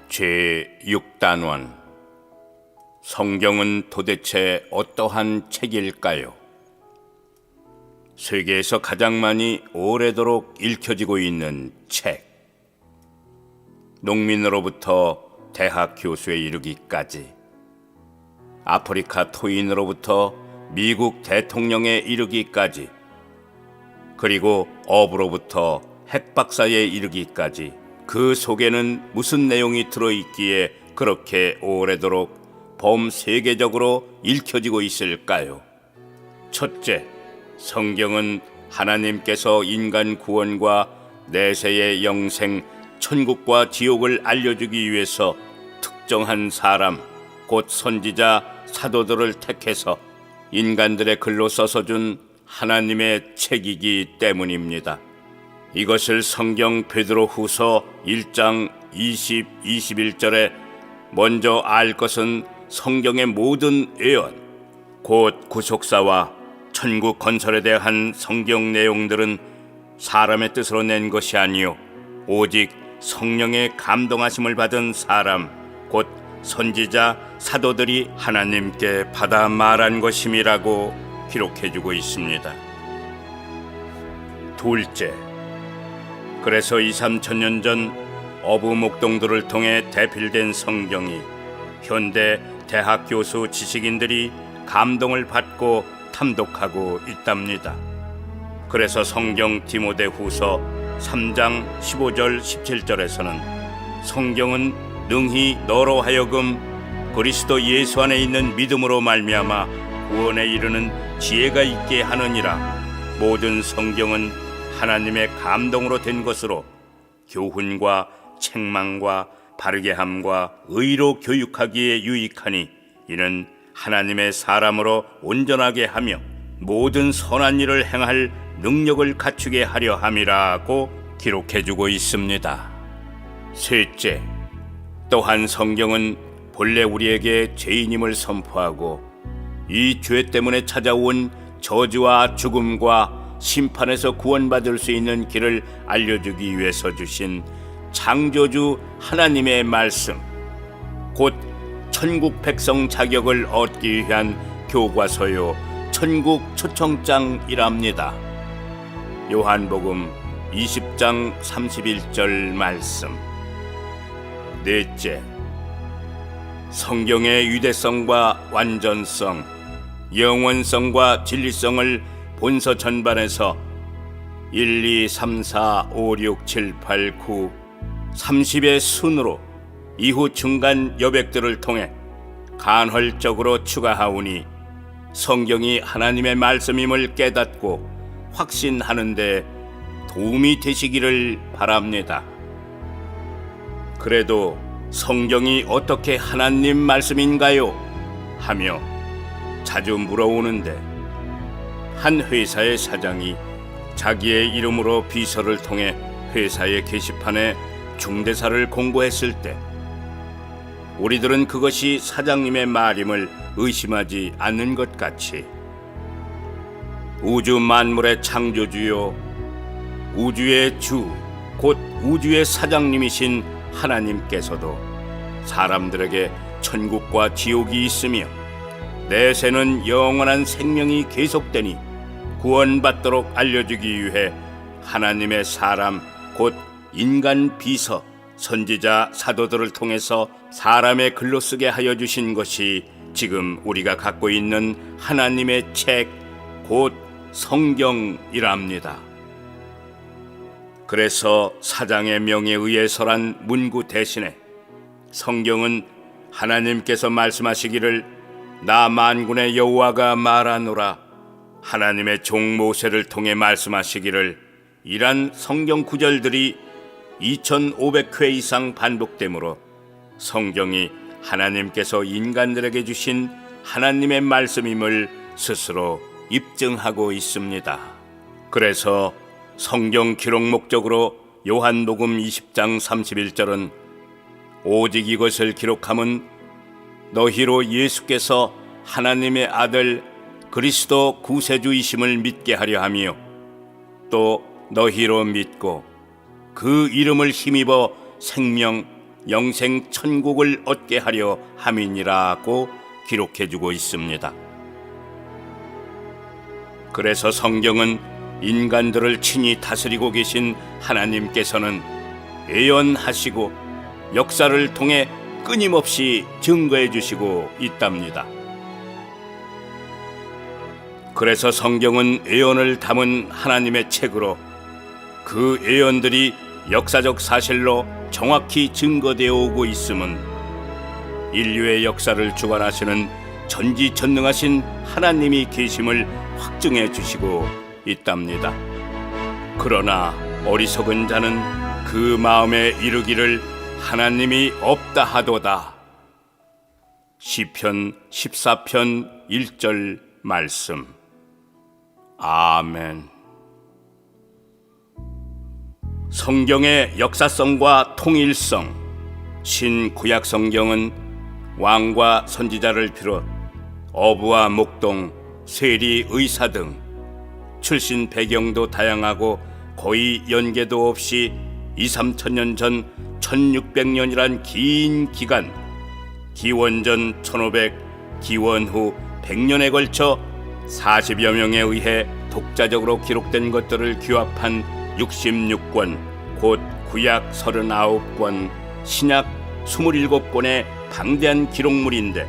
제6단원 성경은 도대체 어떠한 책일까요? 세계에서 가장 많이 오래도록 읽혀지고 있는 책. 농민으로부터 대학 교수에 이르기까지, 아프리카 토인으로부터 미국 대통령에 이르기까지, 그리고 어부로부터 핵박사에 이르기까지 그 속에는 무슨 내용이 들어있기에 그렇게 오래도록 범세계적으로 읽혀지고 있을까요? 첫째, 성경은 하나님께서 인간 구원과 내세의 영생, 천국과 지옥을 알려주기 위해서 특정한 사람, 곧 선지자, 사도들을 택해서 인간들의 글로 써서 준 하나님의 책이기 때문입니다. 이것을 성경 베드로후서 1장 20, 21절에 먼저 알 것은 성경의 모든 예언, 곧 구속사와 천국 건설에 대한 성경 내용들은 사람의 뜻으로 낸 것이 아니요 오직 성령의 감동하심을 받은 사람, 곧 선지자, 사도들이 하나님께 받아 말한 것임이라고 기록해주고 있습니다. 둘째, 그래서 2, 3천년 전 어부 목동들을 통해 대필된 성경이 현대 대학 교수 지식인들이 감동을 받고 탐독하고 있답니다. 그래서 성경 디모데후서 3장 15절 17절에서는 성경은 능히 너로 하여금 그리스도 예수 안에 있는 믿음으로 말미암아 구원에 이르는 지혜가 있게 하느니라. 모든 성경은 하나님의 감동으로 된 것으로 교훈과 책망과 바르게 함과 의로 교육하기에 유익하니 이는 하나님의 사람으로 온전하게 하며 모든 선한 일을 행할 능력을 갖추게 하려 함이라고 기록해주고 있습니다. 셋째, 또한 성경은 본래 우리에게 죄인임을 선포하고 이 죄 때문에 찾아온 저주와 죽음과 심판에서 구원받을 수 있는 길을 알려주기 위해서 주신 창조주 하나님의 말씀, 곧 천국 백성 자격을 얻기 위한 교과서요 천국 초청장이랍니다. 요한복음 20장 31절 말씀. 넷째, 성경의 유대성과 완전성, 영원성과 진리성을 본서 전반에서 1, 2, 3, 4, 5, 6, 7, 8, 9, 30의 순으로 이후 중간 여백들을 통해 간헐적으로 추가하오니 성경이 하나님의 말씀임을 깨닫고 확신하는 데 도움이 되시기를 바랍니다. 그래도 성경이 어떻게 하나님 말씀인가요? 하며 자주 물어오는데, 한 회사의 사장이 자기의 이름으로 비서를 통해 회사의 게시판에 중대사를 공고했을 때 우리들은 그것이 사장님의 말임을 의심하지 않는 것 같이 우주 만물의 창조주요 우주의 주, 곧 우주의 사장님이신 하나님께서도 사람들에게 천국과 지옥이 있으며 내세는 영원한 생명이 계속되니 구원받도록 알려주기 위해 하나님의 사람, 곧 인간 비서, 선지자, 사도들을 통해서 사람의 글로 쓰게 하여 주신 것이 지금 우리가 갖고 있는 하나님의 책, 곧 성경이랍니다. 그래서 사장의 명에 의해서란 문구 대신에 성경은 하나님께서 말씀하시기를 나 만군의 여호와가 말하노라, 하나님의 종 모세를 통해 말씀하시기를, 이란 성경 구절들이 2500회 이상 반복되므로 성경이 하나님께서 인간들에게 주신 하나님의 말씀임을 스스로 입증하고 있습니다. 그래서 성경 기록 목적으로 요한복음 20장 31절은 오직 이것을 기록함은 너희로 예수께서 하나님의 아들 그리스도 구세주이심을 믿게 하려 하며 또 너희로 믿고 그 이름을 힘입어 생명 영생 천국을 얻게 하려 함이니라고 기록해주고 있습니다. 그래서 성경은 인간들을 친히 다스리고 계신 하나님께서는 예언하시고 역사를 통해 끊임없이 증거해 주시고 있답니다. 그래서 성경은 예언을 담은 하나님의 책으로 그 예언들이 역사적 사실로 정확히 증거되어 오고 있음은 인류의 역사를 주관하시는 전지전능하신 하나님이 계심을 확증해 주시고 있답니다. 그러나 어리석은 자는 그 마음에 이르기를 하나님이 없다 하도다. 시편 14편 1절 말씀. 아멘. 성경의 역사성과 통일성. 신구약 성경은 왕과 선지자를 비롯 어부와 목동, 세리, 의사 등 출신 배경도 다양하고 거의 연계도 없이 2~3천년 전 1600년이란 긴 기간, 기원전 1500, 기원 후 100년에 걸쳐 40여 명에 의해 독자적으로 기록된 것들을 규합한 66권, 곧 구약 39권, 신약 27권의 방대한 기록물인데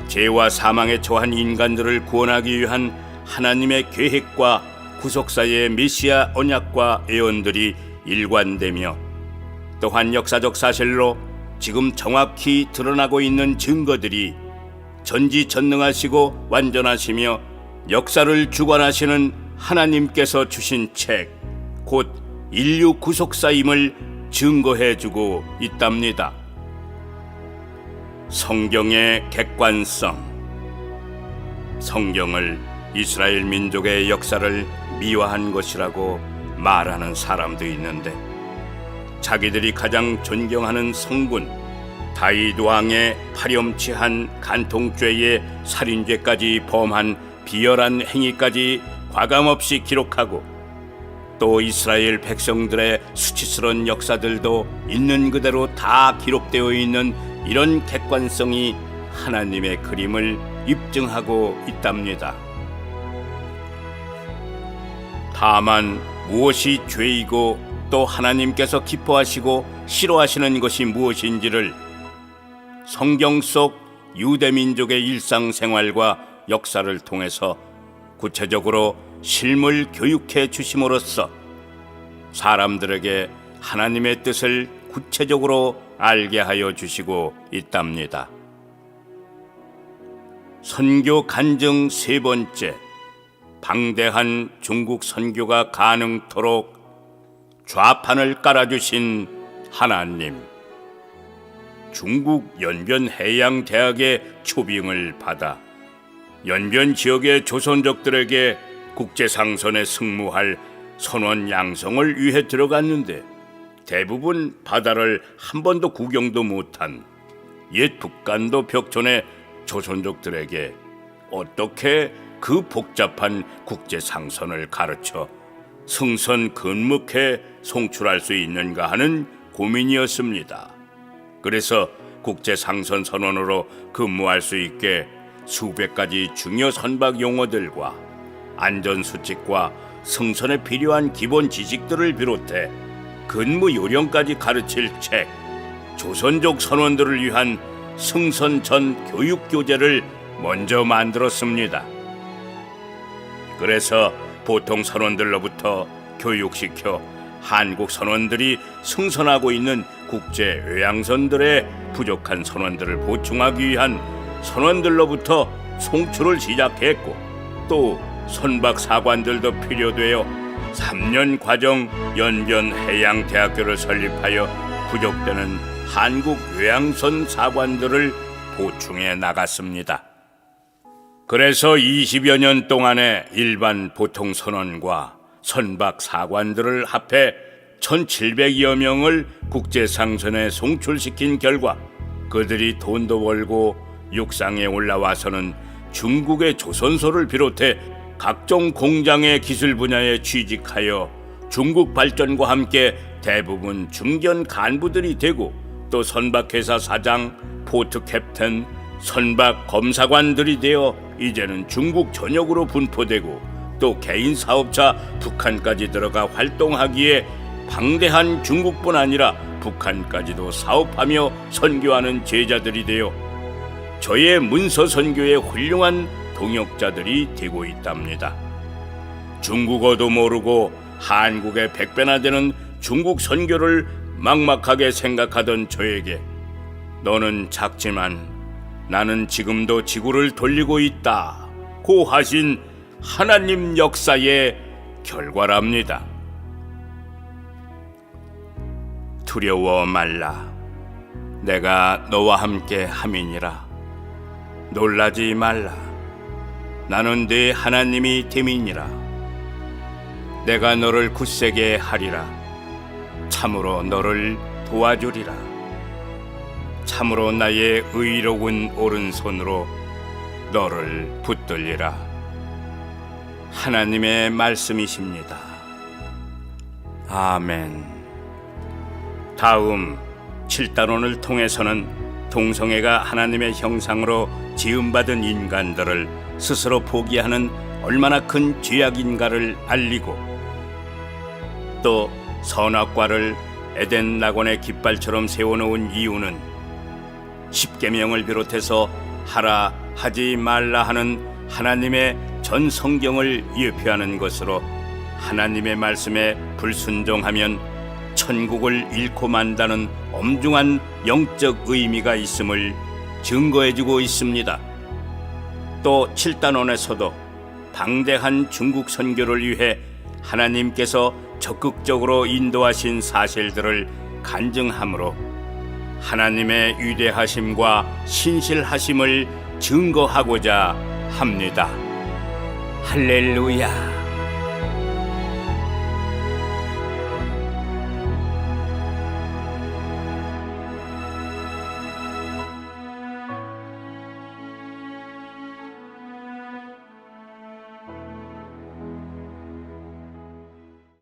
죄와 사망에 처한 인간들을 구원하기 위한 하나님의 계획과 구속사의 메시아 언약과 예언들이 일관되며 또한 역사적 사실로 지금 정확히 드러나고 있는 증거들이 전지전능하시고 완전하시며 역사를 주관하시는 하나님께서 주신 책, 곧 인류 구속사임을 증거해주고 있답니다. 성경의 객관성. 성경을 이스라엘 민족의 역사를 미화한 것이라고 말하는 사람도 있는데 자기들이 가장 존경하는 성군 다윗 왕의 파렴치한 간통죄에 살인죄까지 범한 비열한 행위까지 과감없이 기록하고 또 이스라엘 백성들의 수치스러운 역사들도 있는 그대로 다 기록되어 있는 이런 객관성이 하나님의 그림을 입증하고 있답니다. 다만 무엇이 죄이고 또 하나님께서 기뻐하시고 싫어하시는 것이 무엇인지를 성경 속 유대민족의 일상생활과 역사를 통해서 구체적으로 실물 교육해 주심으로써 사람들에게 하나님의 뜻을 구체적으로 알게 하여 주시고 있답니다. 선교 간증 세 번째, 방대한 중국 선교가 가능토록 좌판을 깔아주신 하나님. 중국 연변해양대학의 초빙을 받아 연변 지역의 조선족들에게 국제상선에 승무할 선원 양성을 위해 들어갔는데 대부분 바다를 한 번도 구경도 못한 옛 북간도 벽촌의 조선족들에게 어떻게 그 복잡한 국제상선을 가르쳐 승선 근묵해 송출할 수 있는가 하는 고민이었습니다. 그래서 국제상선 선원으로 근무할 수 있게 수백 가지 중요 선박 용어들과 안전수칙과 승선에 필요한 기본 지식들을 비롯해 근무 요령까지 가르칠 책, 조선족 선원들을 위한 승선 전 교육 교재를 먼저 만들었습니다. 그래서 보통 선원들로부터 교육시켜 한국 선원들이 승선하고 있는 국제 요양선들의 부족한 선원들을 보충하기 위한 선원들로부터 송출을 시작했고 또 선박 사관들도 필요되어 3년 과정 연변해양대학교를 설립하여 부족되는 한국 요양선 사관들을 보충해 나갔습니다. 그래서 20여 년 동안에 일반 보통 선원과 선박 사관들을 합해 1,700여 명을 국제상선에 송출시킨 결과 그들이 돈도 벌고 육상에 올라와서는 중국의 조선소를 비롯해 각종 공장의 기술 분야에 취직하여 중국 발전과 함께 대부분 중견 간부들이 되고, 또 선박회사 사장, 포트 캡틴, 선박 검사관들이 되어 이제는 중국 전역으로 분포되고, 또 개인 사업자 북한까지 들어가 활동하기에 방대한 중국뿐 아니라 북한까지도 사업하며 선교하는 제자들이 되어 저의 문서 선교의 훌륭한 동역자들이 되고 있답니다. 중국어도 모르고 한국의 100배나 되는 중국 선교를 막막하게 생각하던 저에게 너는 작지만 나는 지금도 지구를 돌리고 있다 고 하신 하나님 역사의 결과랍니다. 두려워 말라. 내가 너와 함께 함이니라. 놀라지 말라. 나는 네 하나님이 됨이니라. 내가 너를 굳세게 하리라. 참으로 너를 도와주리라. 참으로 나의 의로운 오른손으로 너를 붙들리라. 하나님의 말씀이십니다. 아멘. 다음 7단원을 통해서는 동성애가 하나님의 형상으로 지음받은 인간들을 스스로 포기하는 얼마나 큰 죄악인가를 알리고, 또 선악과를 에덴 낙원의 깃발처럼 세워놓은 이유는 십계명을 비롯해서 하라 하지 말라 하는 하나님의 전 성경을 예표하는 것으로, 하나님의 말씀에 불순종하면 천국을 잃고 만다는 엄중한 영적 의미가 있음을 증거해주고 있습니다. 또 7단원에서도 방대한 중국 선교를 위해 하나님께서 적극적으로 인도하신 사실들을 간증함으로 하나님의 위대하심과 신실하심을 증거하고자 합니다. 할렐루야.